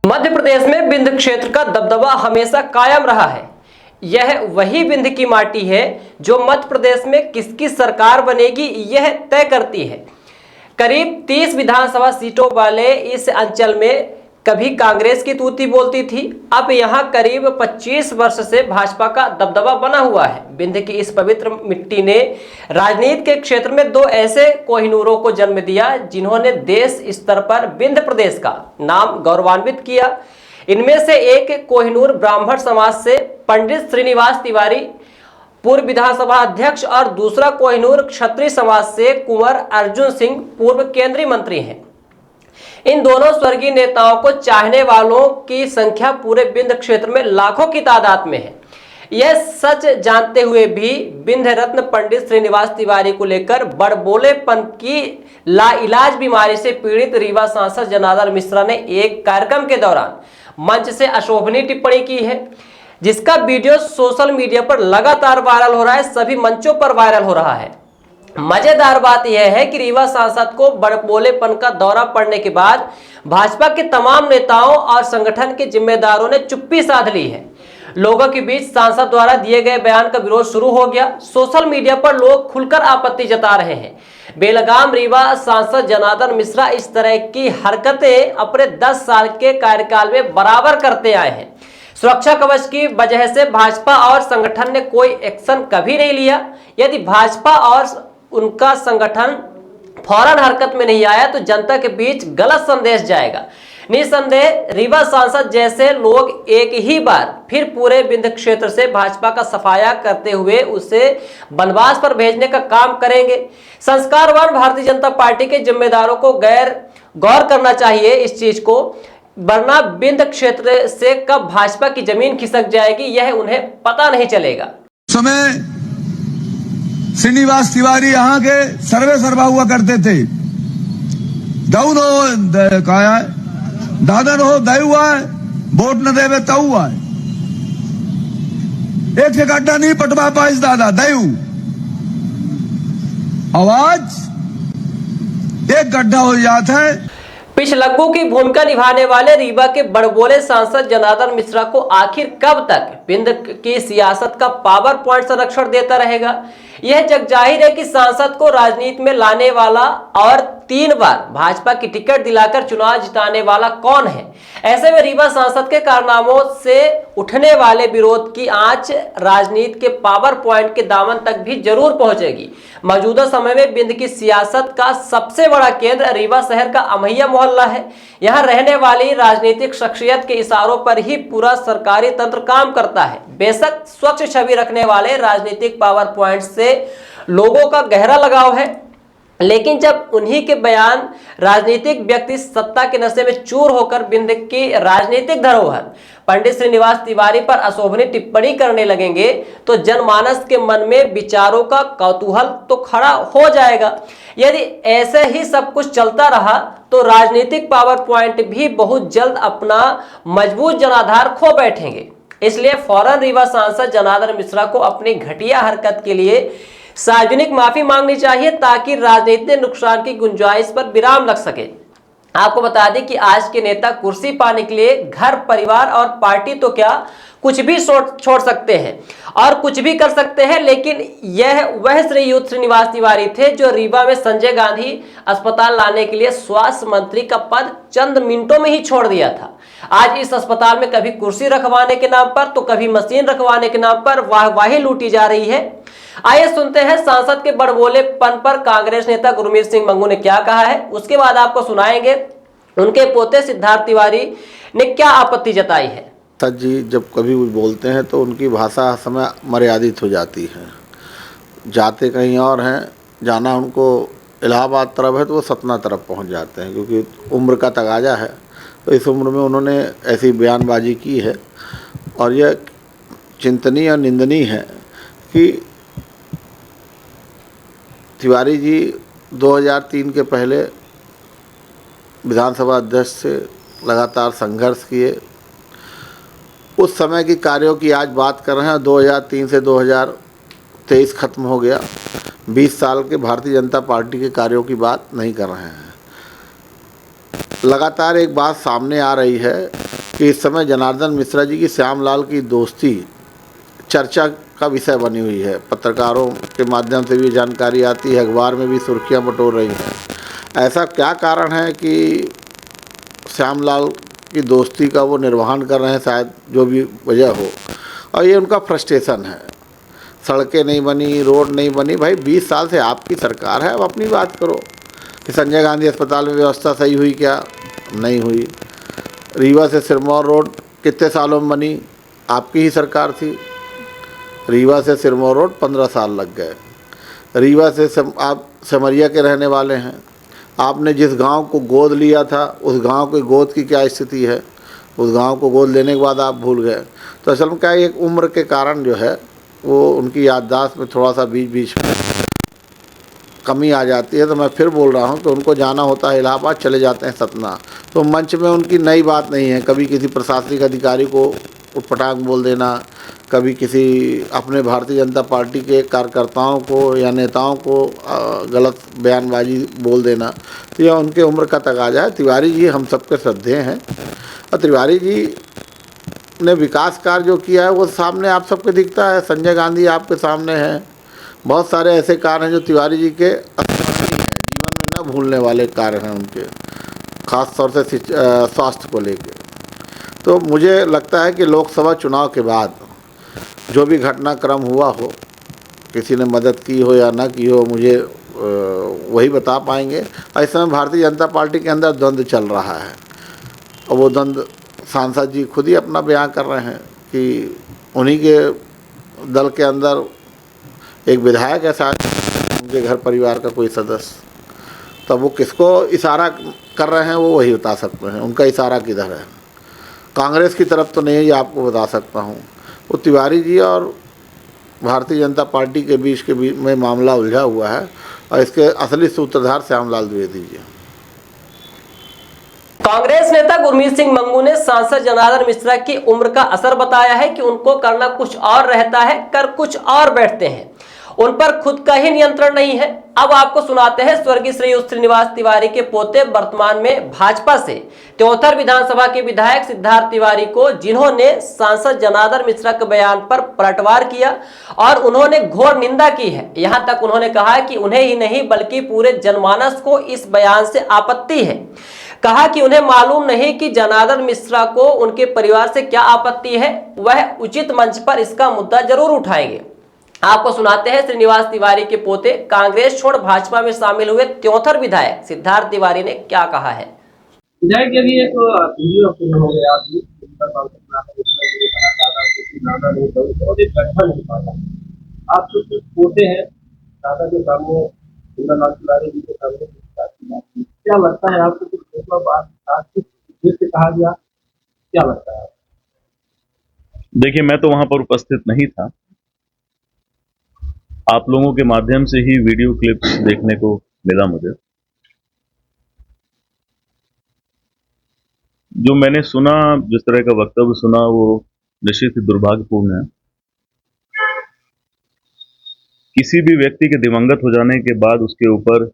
मध्य प्रदेश में विंध्य क्षेत्र का दबदबा हमेशा कायम रहा है। यह वही विंध्य की माटी है जो मध्य प्रदेश में किसकी सरकार बनेगी यह तय करती है। करीब 30 विधानसभा सीटों वाले इस अंचल में कभी कांग्रेस की तूती बोलती थी, अब यहां करीब 25 वर्ष से भाजपा का दबदबा बना हुआ है। विंध्य की इस पवित्र मिट्टी ने राजनीति के क्षेत्र में दो ऐसे कोहिनूरों को जन्म दिया जिन्होंने देश स्तर पर विंध्य प्रदेश का नाम गौरवान्वित किया। इनमें से एक कोहिनूर ब्राह्मण समाज से पंडित श्रीनिवास तिवारी, पूर्व विधानसभा अध्यक्ष, और दूसरा कोहिनूर क्षत्रिय समाज से कुंवर अर्जुन सिंह, पूर्व केंद्रीय मंत्री हैं। इन दोनों स्वर्गीय नेताओं को चाहने वालों की संख्या पूरे विंध्य क्षेत्र में लाखों की तादाद में है। यह सच जानते हुए भी विंध्य रत्न पंडित श्रीनिवास तिवारी को लेकर बड़बोलेपन की लाइलाज बीमारी से पीड़ित रीवा सांसद जनार्दन मिश्रा ने एक कार्यक्रम के दौरान मंच से अशोभनीय टिप्पणी की है, जिसका वीडियो सोशल मीडिया पर लगातार वायरल हो रहा है, सभी मंचों पर वायरल हो रहा है। मजेदार बात यह है कि रीवा सांसद को बड़बोलेपन का दौरा पड़ने के बाद भाजपा के तमाम नेताओं और संगठन के जिम्मेदारों ने चुप्पी साध ली है। लोगों के बीच सांसद द्वारा दिए गए बयान का विरोध शुरू हो गया। सोशल मीडिया पर लोग खुलकर आपत्ति जता रहे हैं। बेलगाम रीवा सांसद जनार्दन मिश्रा इस तरह की हरकतें अपने 10 साल के कार्यकाल में बराबर करते आए हैं। सुरक्षा कवच की वजह से भाजपा और संगठन ने कोई एक्शन कभी नहीं लिया। यदि भाजपा और उनका संगठन फौरन हरकत में नहीं आया तो जनता के बीच गलत संदेश जाएगा। निसंदेह रीवा सांसद जैसे लोग एक ही बार फिर पूरे विंध्य क्षेत्र से भाजपा का सफाया करते हुए उसे बनवास पर भेजने का काम करेंगे। संस्कारवान भारतीय जनता पार्टी के जिम्मेदारों को गौर करना चाहिए इस चीज को, वरना विंध्य क्षेत्र से कब भाजपा की जमीन खिसक जाएगी यह उन्हें पता नहीं चलेगा। समय श्रीनिवास तिवारी यहाँ के सर्वे सर्वा हुआ करते थे। दाऊद हो कहा है, दादन हो दयु है, वोट न देवे तऊ है। एक से गड्ढा नहीं पटवा पाइस दादा दयु। आवाज एक गड्ढा हो जाता है। पिछलग्गू की भूमिका निभाने वाले रीवा के बड़बोले सांसद जनार्दन मिश्रा को आखिर कब तक विंध्य की सियासत का पावर पॉइंट संरक्षण देता रहेगा? यह जग जाहिर है कि सांसद को राजनीति में लाने वाला और 3 बार भाजपा की टिकट दिलाकर चुनाव जिताने वाला कौन है। ऐसे में रीवा सांसद के कारनामों से उठने वाले विरोध की आंच राजनीति के पावर पॉइंट के दामन तक भी जरूर पहुंचेगी। मौजूदा समय में विंध्य की सियासत का सबसे बड़ा केंद्र रीवा शहर का अमैया मोहल्ला है। यहाँ रहने वाली राजनीतिक शख्सियत के इशारों पर ही पूरा सरकारी तंत्र काम करता है। बेशक स्वच्छ छवि रखने वाले राजनीतिक पावर पॉइंट से लोगों का गहरा लगाव है, लेकिन जब उन्हीं के बयान राजनीतिक व्यक्ति सत्ता के नशे में चूर होकर विंध्य की राजनीतिक धरोहर पंडित श्रीनिवास तिवारी पर अशोभनीय टिप्पणी करने लगेंगे तो जनमानस के मन में विचारों का कौतूहल तो खड़ा हो जाएगा। यदि ऐसे ही सब कुछ चलता रहा तो राजनीतिक पावर पॉइंट भी बहुत जल्द अपना मजबूत जनाधार खो बैठेंगे। इसलिए फौरन रीवा सांसद जनार्दन मिश्रा को अपनी घटिया हरकत के लिए सार्वजनिक माफी मांगनी चाहिए ताकि राजनीतिक नुकसान की गुंजाइश पर विराम लग सके। आपको बता दें कि आज के नेता कुर्सी पाने के लिए घर परिवार और पार्टी तो क्या कुछ भी छोड़ सकते हैं और कुछ भी कर सकते हैं, लेकिन यह वह श्रीयुत श्रीनिवास तिवारी थे जो रीवा में संजय गांधी अस्पताल लाने के लिए स्वास्थ्य मंत्री का पद चंद मिनटों में ही छोड़ दिया था। आज इस अस्पताल में कभी कुर्सी रखवाने के नाम पर तो कभी मशीन रखवाने के नाम पर वाहवाही लूटी जा रही है। आइए सुनते हैं सांसद के बड़बोलेपन पर कांग्रेस नेता गुरमीत सिंह मंगू ने क्या कहा है। उसके बाद आपको सुनाएंगे उनके पोते सिद्धार्थ तिवारी ने क्या आपत्ति जताई है। सर जी जब कभी भी बोलते हैं तो उनकी भाषा समय मर्यादित हो जाती है। जाते कहीं और हैं, जाना उनको इलाहाबाद तरफ है तो वो सतना तरफ पहुंच जाते हैं, क्योंकि उम्र का तगाजा है। तो इस उम्र में उन्होंने ऐसी बयानबाजी की है और यह चिंतनीय और निंदनीय है कि तिवारी जी 2003 के पहले विधानसभा अध्यक्ष से लगातार संघर्ष किए। उस समय की कार्यों की आज बात कर रहे हैं। 2003 से 2023 खत्म हो गया। 20 साल के भारतीय जनता पार्टी के कार्यों की बात नहीं कर रहे हैं। लगातार एक बात सामने आ रही है कि इस समय जनार्दन मिश्रा जी की श्यामलाल की दोस्ती चर्चा का विषय बनी हुई है। पत्रकारों के माध्यम से भी जानकारी आती है, अखबार में भी सुर्खियां बटोर रही हैं। ऐसा क्या कारण है कि श्यामलाल की दोस्ती का वो निर्वहन कर रहे हैं, शायद जो भी वजह हो, और ये उनका फ्रस्ट्रेशन है। सड़कें नहीं बनी, रोड नहीं बनी। भाई 20 साल से आपकी सरकार है, अब अपनी बात करो कि संजय गांधी अस्पताल में व्यवस्था सही हुई क्या? नहीं हुई। रीवा से सिरमौर रोड कितने सालों में बनी? आपकी ही सरकार थी। रीवा से सिरमौर रोड 15 साल लग गए। रीवा से आप सिमरिया के रहने वाले हैं, आपने जिस गांव को गोद लिया था उस गांव के गोद की क्या स्थिति है? उस गांव को गोद लेने के बाद आप भूल गए। तो असल में क्या है, एक उम्र के कारण जो है वो उनकी याददाश्त में थोड़ा सा बीच बीच में कमी आ जाती है। तो मैं फिर बोल रहा हूँ कि उनको जाना होता है इलाहाबाद, चले जाते हैं सतना। तो मंच में उनकी नई बात नहीं है। कभी किसी प्रशासनिक अधिकारी को उटपटांग बोल देना, कभी किसी अपने भारतीय जनता पार्टी के कार्यकर्ताओं को या नेताओं को गलत बयानबाजी बोल देना, तो यह उनके उम्र का तकाजा है। तिवारी जी हम सबके श्रद्धेय हैं, और तिवारी जी ने विकास कार्य जो किया है वो सामने आप सबके दिखता है। संजय गांधी आपके सामने हैं। बहुत सारे ऐसे कार्य हैं जो तिवारी जी के अविस्मरणीय हैं, जीवन में न भूलने वाले कार्य हैं उनके, ख़ास तौर से स्वास्थ्य को लेकर। तो मुझे लगता है कि लोकसभा चुनाव के बाद जो भी घटनाक्रम हुआ हो, किसी ने मदद की हो या ना की हो, मुझे वही बता पाएंगे। और इस समय भारतीय जनता पार्टी के अंदर द्वंद्व चल रहा है, और वो द्वंद्व सांसद जी खुद ही अपना बयान कर रहे हैं कि उन्हीं के दल के अंदर एक विधायक है, शायद उनके घर परिवार का कोई सदस्य। तब वो किसको इशारा कर रहे हैं वो वही बता सकते हैं, उनका इशारा किधर है। कांग्रेस की तरफ तो नहीं है, ये आपको बता सकता हूँ। वो तिवारी जी और भारतीय जनता पार्टी के बीच में मामला उलझा हुआ है, और इसके असली सूत्रधार श्यामलाल द्विवेदी जी हैं। कांग्रेस नेता गुरमीत सिंह मंगू ने सांसद जनार्दन मिश्रा की उम्र का असर बताया है कि उनको करना कुछ और रहता है, कर कुछ और बैठते हैं, उन पर खुद का ही नियंत्रण नहीं है। अब आपको सुनाते हैं स्वर्गीय श्रीयुत श्रीनिवास तिवारी के पोते, वर्तमान में भाजपा से त्योंथर विधानसभा के विधायक सिद्धार्थ तिवारी को, जिन्होंने सांसद जनार्दन मिश्रा के बयान पर पलटवार किया और उन्होंने घोर निंदा की है। यहां तक उन्होंने कहा कि उन्हें ही नहीं बल्कि पूरे जनमानस को इस बयान से आपत्ति है। कहा कि उन्हें मालूम नहीं कि जनार्दन मिश्रा को उनके परिवार से क्या आपत्ति है, वह उचित मंच पर इसका मुद्दा जरूर उठाएंगे। आपको सुनाते हैं श्रीनिवास तिवारी के पोते, कांग्रेस छोड़ भाजपा में शामिल हुए त्योंथर विधायक सिद्धार्थ तिवारी ने क्या कहा है। विधायक के लिए तो वीडियो फिल्म हो गया, आप तो पोते हैं, दादा के सामने सुंदरलाल तिवारी जी के सामने क्या लगता है आपको कुछ बात से कहा गया, क्या लगता है? देखिए, मैं तो वहां पर उपस्थित नहीं था। आप लोगों के माध्यम से ही वीडियो क्लिप्स देखने को मिला मुझे। जो मैंने सुना, जिस तरह का वक्तव्य सुना, वो निश्चित ही दुर्भाग्यपूर्ण है। किसी भी व्यक्ति के दिवंगत हो जाने के बाद उसके ऊपर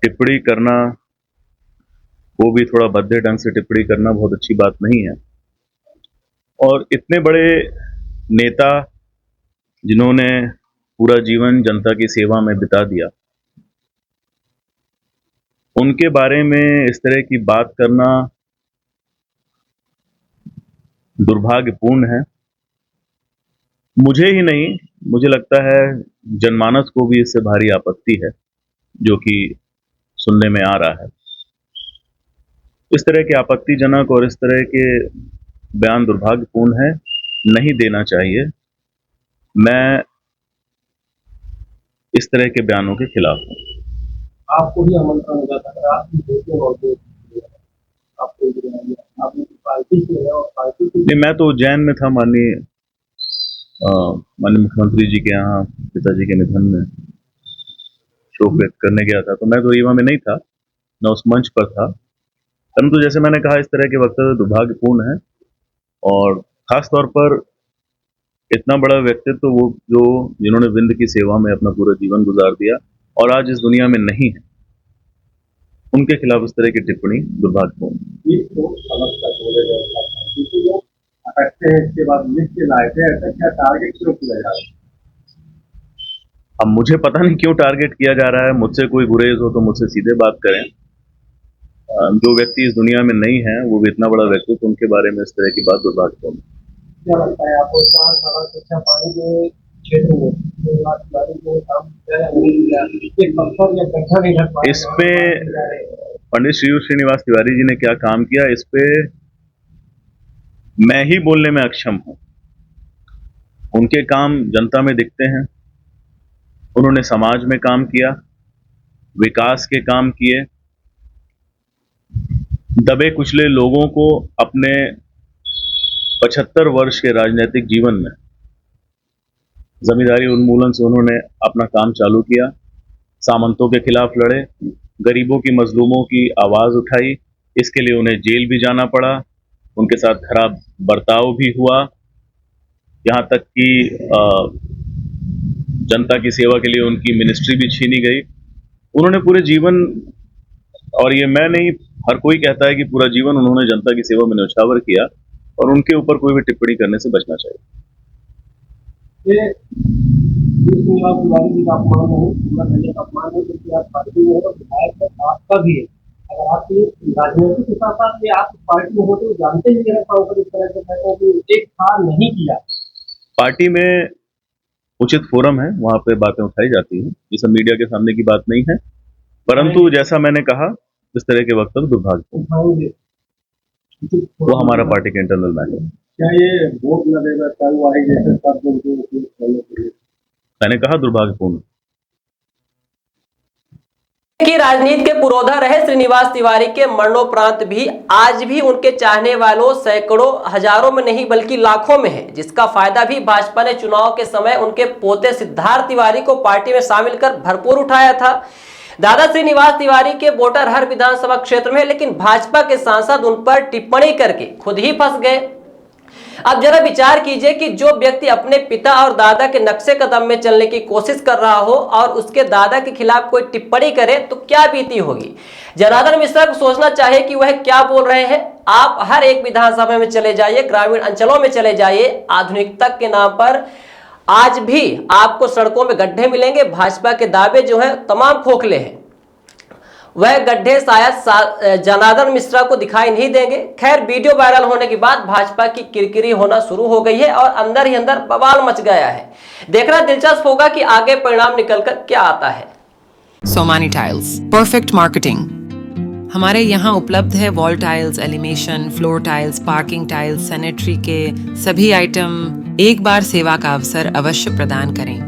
टिप्पणी करना, वो भी थोड़ा भद्दे ढंग से टिप्पणी करना, बहुत अच्छी बात नहीं है। और इतने बड़े नेता जिन्होंने पूरा जीवन जनता की सेवा में बिता दिया, उनके बारे में इस तरह की बात करना दुर्भाग्यपूर्ण है। मुझे ही नहीं, मुझे लगता है जनमानस को भी इससे भारी आपत्ति है, जो कि सुनने में आ रहा है। इस तरह के आपत्तिजनक और इस तरह के बयान दुर्भाग्यपूर्ण है, नहीं देना चाहिए। मैं इस तरह के बयानों के खिलाफ हूँ। आपको भी आमंत्रण मिला था, आपकी बेटे और आपने पार्टी से और पार्टी से? नहीं, मैं तो उज्जैन में था। माननीय मुख्यमंत्री जी के यहाँ पिताजी के निधन में शोक व्यक्त करने गया था, तो मैं तो रीवा में नहीं था, न उस मंच पर था। परंतु जैसे मैंने कहा, इस तरह के वक्तव्य दुर्भाग्यपूर्ण है, और खास तौर पर इतना बड़ा व्यक्तित्व तो वो जो जिन्होंने विंध्य की सेवा में अपना पूरा जीवन गुजार दिया और आज इस दुनिया में नहीं है, उनके खिलाफ इस तरह की टिप्पणी दुर्भाग्यपूर्ण। ये तो अलग का बोले गए क्योंकि वो अटकते हैं इसके बाद लिख के लाए थे, ऐसा क्या टारगेट क्यों किया जा रहा है? अब मुझे पता नहीं क्यों टारगेट किया जा रहा है। मुझसे कोई गुरेज हो तो मुझसे सीधे बात करें। जो व्यक्ति इस दुनिया में नहीं है, वो भी इतना बड़ा व्यक्तित्व, तो उनके बारे में इस तरह की बात दुर्भाग्यपूर्ण। क्या लगता है आपको सारा शिक्षा पानी के क्षेत्र में जो काम किया है, नहीं किया, एक पत्थर या गड्ढा नहीं ढक पाया? इस पे पंडित श्रीनिवास तिवारी जी ने क्या काम किया, इस पे मैं ही बोलने में अक्षम हूं। उनके काम जनता में दिखते हैं। उन्होंने समाज में काम किया, विकास के काम किए, दबे कुचले लोगों को अपने 75 वर्ष के राजनीतिक जीवन में जमींदारी उन्मूलन से उन्होंने अपना काम चालू किया। सामंतों के खिलाफ लड़े, गरीबों की मजलूमों की आवाज उठाई। इसके लिए उन्हें जेल भी जाना पड़ा, उनके साथ खराब बर्ताव भी हुआ, यहाँ तक कि जनता की सेवा के लिए उनकी मिनिस्ट्री भी छीनी गई। उन्होंने पूरे जीवन, और ये मैं नहीं, हर कोई कहता है कि पूरा जीवन उन्होंने जनता की सेवा में न्यौछावर किया, और उनके ऊपर कोई भी टिप्पणी करने से बचना चाहिए। ये तिवारी जी का अपमान नहीं, पूरा का अपमान है, क्योंकि आप पार्टी में हो, विधायक है, आपका भी है। अगर आप ये राजनीति के साथ साथ ये आप पार्टी में होते, जानते ही है इस तरह से फैसलों की एक साल नहीं किया। पार्टी में उचित फोरम है, वहां पे बातें उठाई जाती हैं। ये सब मीडिया के सामने की बात नहीं है, परंतु जैसा मैंने कहा, इस तरह के वक्तव्य दुर्भाग्यपूर्ण, वो हमारा पार्टी के इंटरनल मैटर है। क्या ये वोट न देगा तलवाही जैसे शब्दों को उपयोग करने के लिए? मैंने कहा दुर्भाग्यपूर्ण। की राजनीति के पुरोधा रहे श्रीनिवास तिवारी के मरणोपरांत भी आज भी उनके चाहने वालों सैकड़ों हजारों में नहीं बल्कि लाखों में है, जिसका फायदा भी भाजपा ने चुनाव के समय उनके पोते सिद्धार्थ तिवारी को पार्टी में शामिल कर भरपूर उठाया था। दादा श्रीनिवास तिवारी के वोटर हर विधानसभा क्षेत्र में, लेकिन भाजपा के सांसद उन पर टिप्पणी करके खुद ही फंस गए। अब जरा विचार कीजिए कि जो व्यक्ति अपने पिता और दादा के नक्शे कदम में चलने की कोशिश कर रहा हो और उसके दादा के खिलाफ कोई टिप्पणी करे तो क्या बीती होगी। जनार्दन मिश्रा को सोचना चाहिए कि वह क्या बोल रहे हैं। आप हर एक विधानसभा में चले जाइए, ग्रामीण अंचलों में चले जाइए, आधुनिकता के नाम पर आज भी आपको सड़कों में गड्ढे मिलेंगे। भाजपा के दावे जो है तमाम खोखले हैं, वह गड्ढे शायद जनार्दन मिश्रा को दिखाई नहीं देंगे। खैर, वीडियो वायरल होने के बाद भाजपा की किरकिरी होना शुरू हो गई है और अंदर ही अंदर बवाल मच गया है। देखना दिलचस्प होगा कि आगे परिणाम निकलकर क्या आता है। Somany tiles, perfect marketing. हमारे यहाँ उपलब्ध है wall tiles, elevation, floor tiles, parking tiles, sanitary के सभी आइटम। एक बार सेवा का अवसर अवश्य प्रदान करें।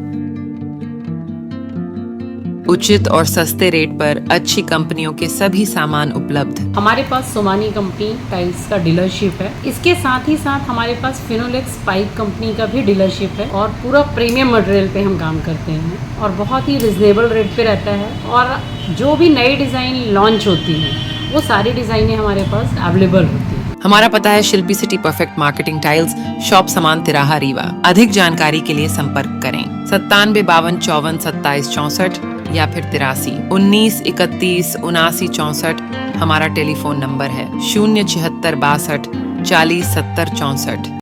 उचित और सस्ते रेट पर अच्छी कंपनियों के सभी सामान उपलब्ध। हमारे पास सोमानी कंपनी टाइल्स का डीलरशिप है। इसके साथ ही साथ हमारे पास फिनोलेक्स पाइप कंपनी का भी डीलरशिप है और पूरा प्रीमियम मटेरियल पे हम काम करते हैं और बहुत ही रिजनेबल रेट पे रहता है। और जो भी नई डिज़ाइन लॉन्च होती हैं वो सारी डिज़ाइनें हमारे पास अवेलेबल होती हैं। हमारा पता है Shilpi city perfect marketing tiles, shop Samaan तिराहा रीवा। अधिक जानकारी के लिए संपर्क करें 97 52 54 27 64 या फिर 83 19 31 79 64। हमारा टेलीफोन नंबर है 076 62 40 70 64।